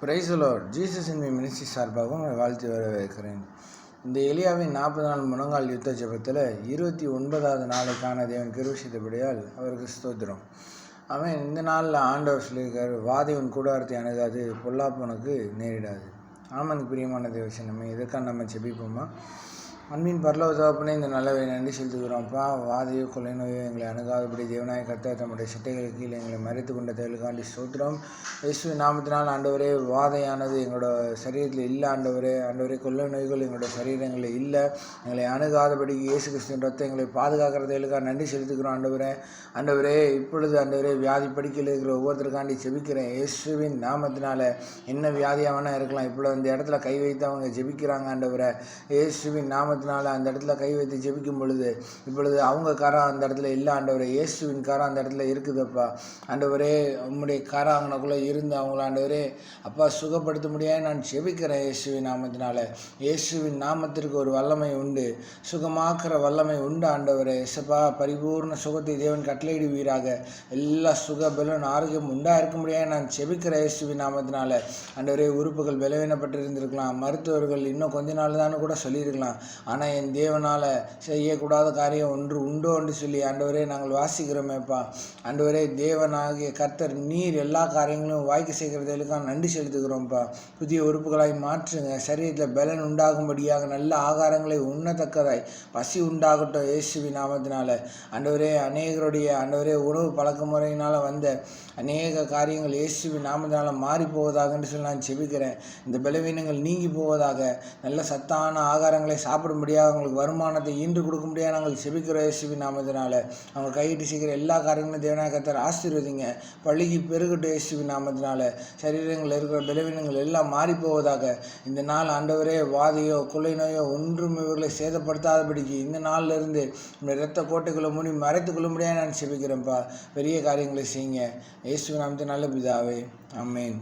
Praise the Lord. Jesus in my ministry சார்பாகவும் வாழ்த்து வரவேற்கிறேன். இந்த எலியாவின் 40 நாள் முழங்கால் யுத்த ஜெபத்தில் 29வது நாளுக்கான தேவன் கிருபை செய்தபடியால் அவருக்கு ஸ்தோத்திரம். அவன் இந்த நாளில் ஆண்டவர் சொல்லியிருக்காரு, வாதை உன் கூடாரத்தை அணுகாது, பொல்லாப்பு உனக்கு நேரிடாது. ஆமனுக்கு பிரியமான தேவசனமே, இதற்காக நம்ம ஜெபிப்போமா? அன்பின் பரலோக தகப்பனே, இந்த நல்லவை நன்றி செலுத்துகிறோம்ப்பா. வாதையோ கொலை நோயோ எங்களை அணுகாதபடி தேவனாய கர்த்தர் தம்முடைய சிட்டைகளுக்கு கீழே எங்களை மறைத்து கொண்ட தேவலுக்காண்டி ஸ்தோத்திரம். இயேசுவின் நாமத்தினால் ஆண்டவரே, வாதையானது எங்களோட சரீரத்தில் இல்லை. ஆண்டவரே கொள்ளை நோய்கள் எங்களோட சரீரங்களில் இல்லை. எங்களை அணுகாதபடிக்கு இயேசு கிறிஸ்துவின் ரத்தம் எங்களை பாதுகாக்கிறதுக்காக நன்றி செலுத்துகிறோம். ஆண்டவரே இப்பொழுது வியாதி படிக்கையில் இருக்கிற ஒவ்வொருத்தருக்காண்டி ஜெபிக்கிறேன். இயேசுவின் நாமத்தினால என்ன வியாதியாக வேணால் இருக்கலாம், இப்பொழுது அந்த இடத்துல கை வைத்து அவங்க ஜெபிக்கிறாங்க. ஆண்டவரே, இயேசுவின் நாமத்தினால அந்த இடத்துல கை வைத்து ஜெபிக்கும் பொழுது இப்பொழுது அவங்க காரம் அந்த இடத்துல இல்லை. ஆண்டவரே, இயேசுவின் காரம் அந்த இடத்துல இருக்குதுப்பா. ஆண்டவரே, உம்முடைய காரம் அவங்களுக்குள்ளே இருந்து அவங்கள ஆண்டவரே அப்பா சுகப்படுத்த முடியாது நான் ஜெபிக்கிறேன். இயேசுவின் நாமத்தினால, இயேசுவின் நாமத்திற்கு ஒரு வல்லமை உண்டு, சுகமாக்குற வல்லமை உண்டு. ஆண்டவரே இயேசுப்பா, பரிபூர்ண சுகத்தை தேவன் கட்டளையிடுவீராக. எல்லா சுக பலன் ஆரோக்கியம் உண்டா இருக்க முடியாது நான் ஜெபிக்கிறேன். இயேசுவின் நாமத்தினால ஆண்டவரே, உறுப்புகள் பலவீனப்பட்டு இருந்திருக்கலாம், மருத்துவர்கள் இன்னும் கொஞ்ச நாள் தான் கூட சொல்லியிருக்கலாம், ஆனால் என் தேவனால் செய்யக்கூடாத காரியம் ஒன்று உண்டோ என்று சொல்லி ஆண்டவரே நாங்கள் வாசிக்கிறோமேப்பா. ஆண்டவரே, தேவனாகிய கர்த்தர் நீர் எல்லா காரியங்களும் வாய்க்கு செய்கிறதுக்காக நன்றி செலுத்துகிறோம்ப்பா. புதிய உறுப்புகளாய் மாற்றுங்க, சரீரத்தில் பலன் உண்டாகும்படியாக நல்ல ஆகாரங்களை உண்ணத்தக்கதாய் பசி உண்டாகட்டும் இயேசுவின் நாமத்தினால. ஆண்டவரே, அநேகருடைய உணவு பழக்க முறையினால் வந்த அநேக காரியங்கள் இயேசுவின் நாமத்தினால மாறி போவதாக என்று சொல்லி நான் செபிக்கிறேன். இந்த பலவீனங்கள் நீங்கி போவதாக. நல்ல சத்தான ஆகாரங்களை சாப்பிடும்படியாக அவங்களுக்கு வருமானத்தை ஈன்று கொடுக்க முடியாது நாங்கள் செபிக்கிறோம் இயேசுவின் நாமத்தினால. அவங்க கையிட்டு செய்கிற எல்லா காரியங்களும் தேவனாய கர்த்தர் ஆசீர்வதிங்க, பள்ளிக்கு பெருகட்டும் இயேசுவின் நாமத்தினால. சரீரங்களில் இருக்கிற பலவீனங்கள் எல்லாம் மாறி போவதாக. இந்த நாள் ஆண்டவரே, வாதையோ கொள்ளை நோயோ ஒன்றும் இவர்களை சேதப்படுத்தாதபடிக்கு இந்த நாளில் இருந்து இந்த இரத்த கோட்டைக்குள்ள மூடி மறைத்து கொள்ள முடியாது நான் செபிக்கிறேன்ப்பா. பெரிய காரியங்களை செய்யுங்க இயேசுவின் நாமத்தின் நல்ல பிதாவே, ஆமென்.